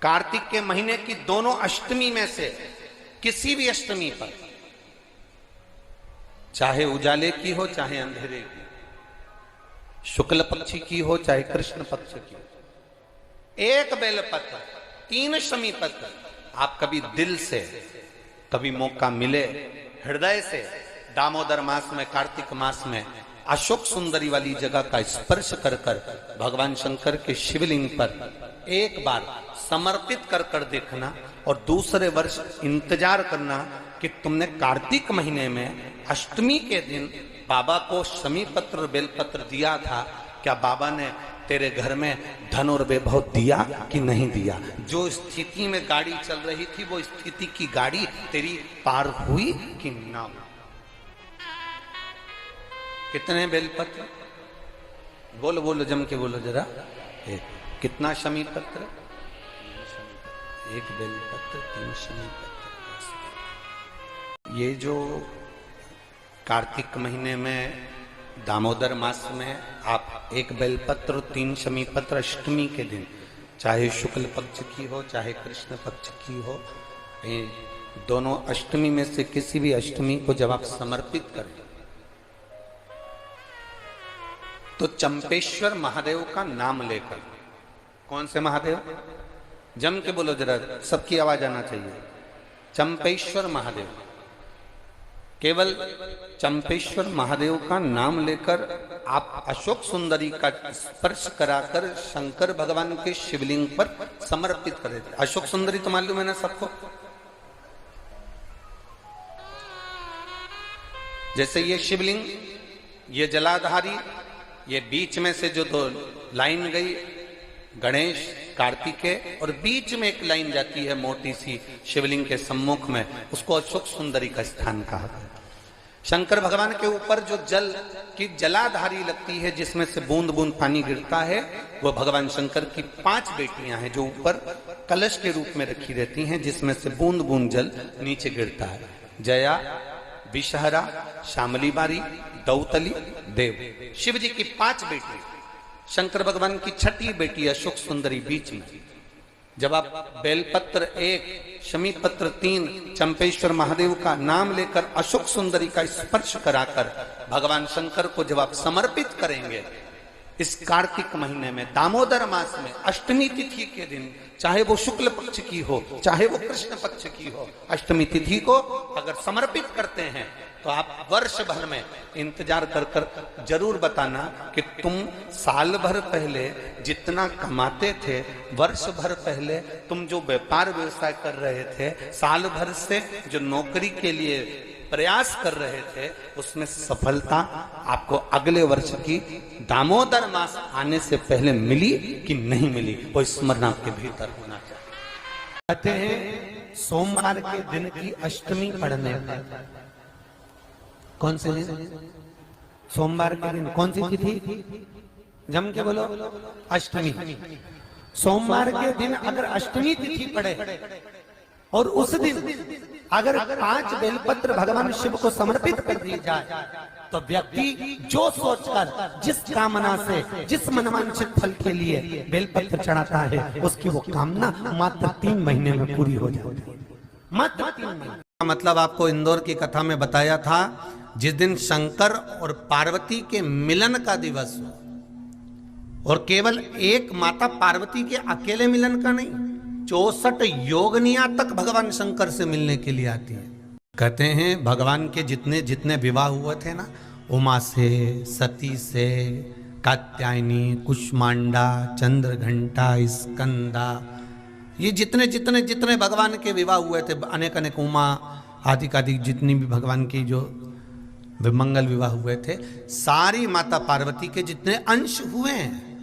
कार्तिक के महीने की दोनों अष्टमी में से किसी भी अष्टमी पर, चाहे उजाले की हो चाहे अंधेरे की, शुक्ल पक्ष की हो चाहे कृष्ण पक्ष की, एक बेलपत्र 3 शमी पत्र आप कभी दिल से, कभी मौका मिले हृदय से, दामोदर मास में, कार्तिक मास में अशोक सुंदरी वाली जगह का स्पर्श कर कर भगवान शंकर के शिवलिंग पर एक बार समर्पित कर कर देखना, और दूसरे वर्ष इंतजार करना कि तुमने कार्तिक महीने में अष्टमी के दिन बाबा को शमी पत्र और बेलपत्र दिया था, क्या बाबा ने तेरे घर में धन और वैभव दिया कि नहीं दिया? जो स्थिति में गाड़ी चल रही थी वो स्थिति की गाड़ी तेरी पार हुई कि ना हुई? कितने बेलपत्र? बोलो बोलो, जम के बोलो जरा। एक। कितना शमी पत्र? एक बेलपत्र 3 शमी पत्र। ये जो कार्तिक महीने में दामोदर मास में आप एक बेलपत्र 3 शमी पत्र अष्टमी के दिन, चाहे शुक्ल पक्ष की हो चाहे कृष्ण पक्ष की हो, ये दोनों अष्टमी में से किसी भी अष्टमी को जब आप समर्पित करें तो चंपेश्वर महादेव का नाम लेकर, कौन से महादेव? जम के बोलो जरा, सबकी आवाज आना चाहिए। चंपेश्वर महादेव, केवल चंपेश्वर महादेव का नाम लेकर आप अशोक सुंदरी का स्पर्श कराकर शंकर भगवान के शिवलिंग पर समर्पित कर देते। अशोक सुंदरी तो मालूम है ना सबको? जैसे ये शिवलिंग, ये जलाधारी, ये बीच में से जो 2 लाइन गई गणेश कार्तिकेय, और बीच में एक लाइन जाती है मोटी सी शिवलिंग के सम्मुख में, उसको अशोक सुंदरी का स्थान कहा है। शंकर भगवान के ऊपर जो जल की जलाधारी लगती है जिसमें से बूंद बूंद पानी गिरता है, वो भगवान शंकर की 5 बेटियां हैं जो ऊपर कलश के रूप में रखी रहती हैं, जिसमें से बूंद बूंद जल नीचे गिरता है। जया, विषहरा, शामली बारी, दौतली, देव। शिव जी की 5 बेटी, शंकर भगवान की 6ठी बेटी अशोक सुंदरी बीच में। जब आप बेलपत्र 1, शमी पत्र 3, चंपेश्वर महादेव का नाम लेकर अशोक सुंदरी का स्पर्श कराकर भगवान शंकर को जब आप समर्पित करेंगे इस कार्तिक महीने में, दामोदर मास में, अष्टमी तिथि के दिन, चाहे वो शुक्ल पक्ष की हो चाहे वो कृष्ण पक्ष की हो, अष्टमी तिथि को अगर समर्पित करते हैं तो आप वर्ष भर में इंतजार कर कर जरूर बताना कि तुम साल भर पहले जितना कमाते थे, वर्ष भर पहले तुम जो व्यापार व्यवसाय कर रहे थे, साल भर से जो नौकरी के लिए प्रयास कर रहे थे, उसमें सफलता आपको अगले वर्ष की दामोदर मास आने से पहले मिली कि नहीं मिली, वो स्मरण आपके भीतर होना चाहिए। कहते हैं सोमवार के दिन की अष्टमी पढ़ने पर, कौन से दिन? सोमवार के दिन कौन सी तिथि? जम के बोलो, अष्टमी। सोमवार के दिन अगर अष्टमी तिथि पड़े और उस दिन अगर 5 बेलपत्र भगवान शिव को समर्पित कर दी जाए तो व्यक्ति जो सोचकर, जिस कामना से, जिस मनवांछित फल के लिए बेलपत्र चढ़ाता है, उसकी वो कामना मात्र 3 महीने में पूरी हो जाती है। मात्र 3 महीने। मतलब आपको इंदौर की कथा में बताया था, जिस दिन शंकर और पार्वती के मिलन का दिवस हो, और केवल एक माता पार्वती के अकेले मिलन का नहीं, 64 योगनियां तक भगवान शंकर से मिलने के लिए आती है। कहते हैं भगवान के जितने जितने विवाह हुए थे ना, उमा से, सती से, कात्यायनी, कुष्मांडा, चंद्रघंटा, स्कंदा, ये जितने जितने जितने भगवान के विवाह हुए थे, अनेक अनेक उमा आदि आदि जितनी भी भगवान की जो विमंगल विवाह हुए थे, सारी माता पार्वती के जितने अंश हुए हैं,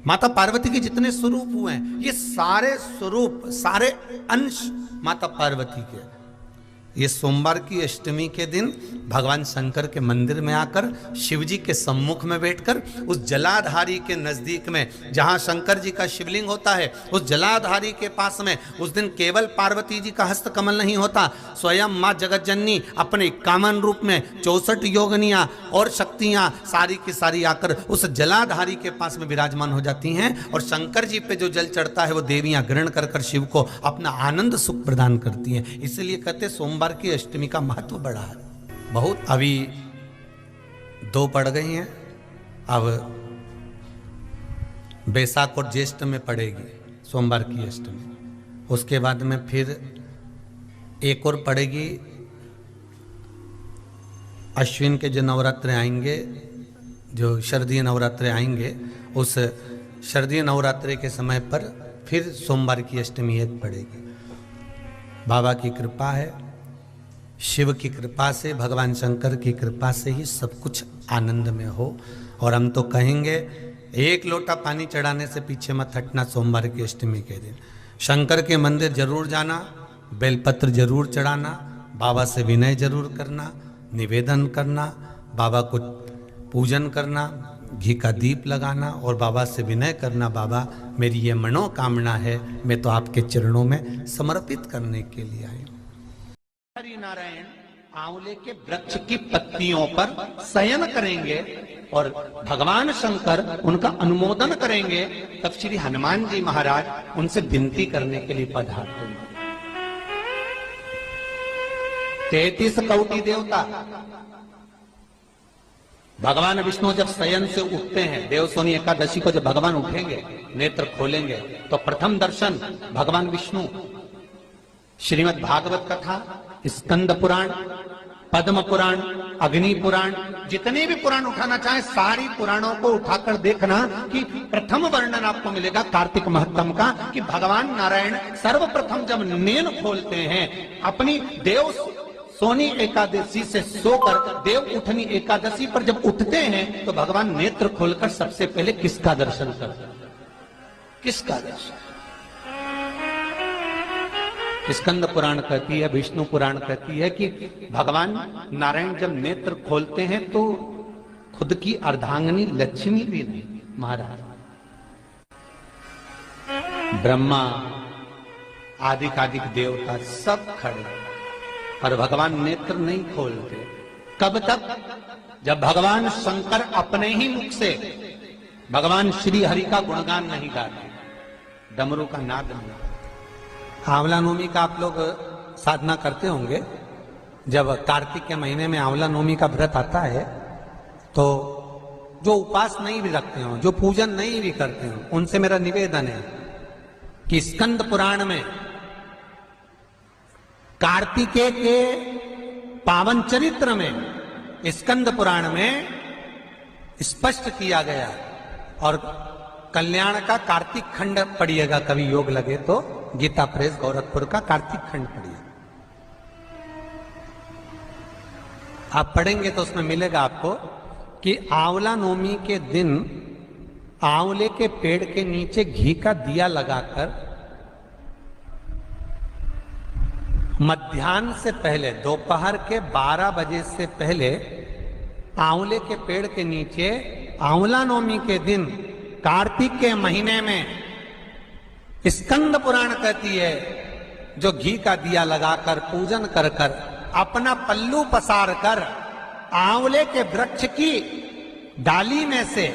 माता पार्वती के जितने स्वरूप हुए हैं, ये सारे स्वरूप, सारे अंश माता पार्वती के। ये सोमवार की अष्टमी के दिन भगवान शंकर के मंदिर में आकर शिव जी के सम्मुख में बैठकर उस जलाधारी के नजदीक में जहां शंकर जी का शिवलिंग होता है, उस जलाधारी के पास में उस दिन केवल पार्वती जी का हस्त कमल नहीं होता, स्वयं माँ जगतजननी अपने कामन रूप में 64 योगनियां और शक्तियां सारी की सारी आकर उस जलाधारी के पास में विराजमान हो जाती हैं और शंकर जी पे जो जल चढ़ता है वो देवियां ग्रहण कर कर शिव को अपना आनंद सुख प्रदान करती हैं। इसलिए कहते सोमवार की अष्टमी का महत्व बड़ा है बहुत। अभी 2 पड़ गई हैं, अब बैसाख और ज्येष्ठ में पड़ेगी सोमवार की अष्टमी, उसके बाद में फिर एक और पड़ेगी अश्विन के जो नवरात्रे आएंगे, जो शरदीय नवरात्रे आएंगे, उस शरदीय नवरात्रे के समय पर फिर सोमवार की अष्टमी एक पड़ेगी। बाबा की कृपा है, शिव की कृपा से, भगवान शंकर की कृपा से ही सब कुछ आनंद में हो। और हम तो कहेंगे 1 लोटा पानी चढ़ाने से पीछे मत हटना सोमवार की अष्टमी के दिन। शंकर के मंदिर जरूर जाना, बेलपत्र जरूर चढ़ाना, बाबा से विनय जरूर करना, निवेदन करना, बाबा को पूजन करना, घी का दीप लगाना और बाबा से विनय करना, बाबा मेरी ये मनोकामना है, मैं तो आपके चरणों में समर्पित करने के लिए आई हूँ। हरि नारायण आंवले के वृक्ष की पत्तियों पर शयन करेंगे और भगवान शंकर उनका अनुमोदन करेंगे, तब श्री हनुमान जी महाराज उनसे विनती करने के लिए पधारते हैं। 33 कौटी देवता, भगवान विष्णु जब शयन से उठते हैं, देवसोनी एकादशी को जब भगवान उठेंगे, नेत्र खोलेंगे, तो प्रथम दर्शन भगवान विष्णु। श्रीमद् भागवत कथा, स्कंद पुराण, पद्म पुराण, अग्नि पुराण, जितने भी पुराण उठाना चाहे सारी पुराणों को उठाकर देखना कि प्रथम वर्णन आपको मिलेगा कार्तिक महत्तम का, कि भगवान नारायण सर्वप्रथम जब नेन खोलते हैं अपनी देव सोनी एकादशी से सोकर देव उठनी एकादशी पर जब उठते हैं तो भगवान नेत्र खोलकर सबसे पहले किसका दर्शन करते हैं? किसका दर्शन? स्कंद पुराण कहती है, विष्णु पुराण कहती है कि भगवान नारायण जब नेत्र खोलते हैं तो खुद की अर्धांगिनी लक्ष्मी भी नहीं, महाराज ब्रह्मा आदिकादिक देवता सब खड़े और भगवान नेत्र नहीं खोलते। कब तक? जब भगवान शंकर अपने ही मुख से भगवान श्री हरि का गुणगान नहीं गाते, डमरू का नाद नहीं। आंवला नवमी का आप लोग साधना करते होंगे। जब कार्तिक के महीने में आंवला नवमी का व्रत आता है तो जो उपास नहीं भी रखते हो, जो पूजन नहीं भी करते हो, उनसे मेरा निवेदन है कि स्कंद पुराण में कार्तिकेय के पावन चरित्र में स्कंद पुराण में स्पष्ट किया गया। और कल्याण का कार्तिक खंड पढ़िएगा, कभी योग लगे तो गीता प्रेस गोरखपुर का कार्तिक खंड पढ़िए, आप पढ़ेंगे तो उसमें मिलेगा आपको कि आंवला नवमी के दिन आंवले के पेड़ के नीचे घी का दिया लगाकर मध्याह्न से पहले, दोपहर के 12 बजे से पहले आंवले के पेड़ के नीचे आंवला नवमी के दिन कार्तिक के महीने में स्कंद पुराण कहती है जो घी का दिया लगाकर पूजन कर कर अपना पल्लू पसार कर आंवले के वृक्ष की डाली में से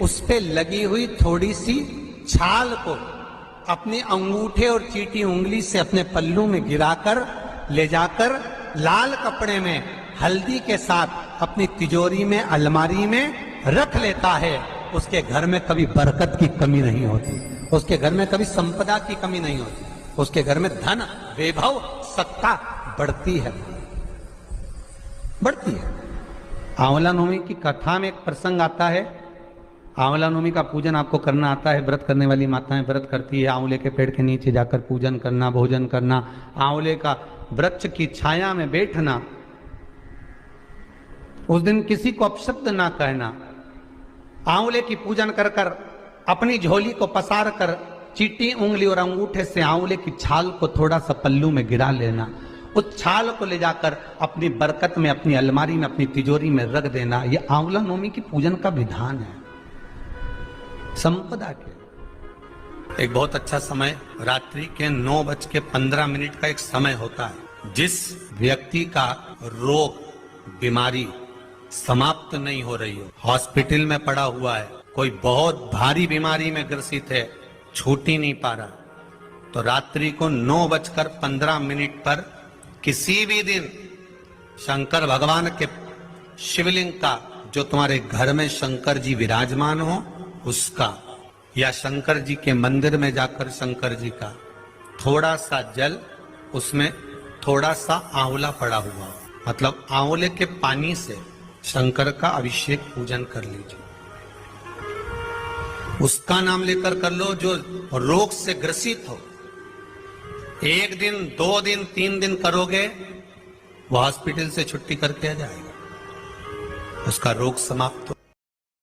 उस पे लगी हुई थोड़ी सी छाल को अपने अंगूठे और चीटी उंगली से अपने पल्लू में गिराकर ले जाकर लाल कपड़े में हल्दी के साथ अपनी तिजोरी में, अलमारी में रख लेता है। उसके घर में कभी बरकत की कमी नहीं होती, उसके घर में कभी संपदा की कमी नहीं होती, उसके घर में धन, वैभव, सत्ता बढ़ती है, बढ़ती है। आंवला नवमी की कथा में एक प्रसंग आता है। आंवला नवमी का पूजन आपको करना आता है, व्रत करने वाली माताएं व्रत करती है, आंवले के पेड़ के नीचे जाकर पूजन करना, भोजन करना, आंवले का वृक्ष की छाया में बैठना, उस दिन किसी को अपशब्द ना कहना, आंवले की पूजन कर कर अपनी झोली को पसार कर चीटी उंगली और अंगूठे से आंवले की छाल को थोड़ा सा पल्लू में गिरा लेना, उस छाल को ले जाकर अपनी बरकत में, अपनी अलमारी में, अपनी तिजोरी में रख देना, यह आंवला नवमी की पूजन का विधान है। संपदा के एक बहुत अच्छा समय रात्रि के 9:15 का एक समय होता है। जिस व्यक्ति का रोग, बीमारी समाप्त नहीं हो रही हो, हॉस्पिटल में पड़ा हुआ है, कोई बहुत भारी बीमारी में ग्रसित है, छूट ही नहीं पा रहा, तो रात्रि को 9:15 पर किसी भी दिन शंकर भगवान के शिवलिंग का, जो तुम्हारे घर में शंकर जी विराजमान हो उसका, या शंकर जी के मंदिर में जाकर शंकर जी का थोड़ा सा जल, उसमें थोड़ा सा आंवला पड़ा हुआ, मतलब आंवले के पानी से शंकर का अभिषेक पूजन कर लीजिए। उसका नाम लेकर कर लो जो रोग से ग्रसित हो। 1 दिन, 2 दिन, 3 दिन करोगे, वो हॉस्पिटल से छुट्टी करके आ जाएगा, उसका रोग समाप्त हो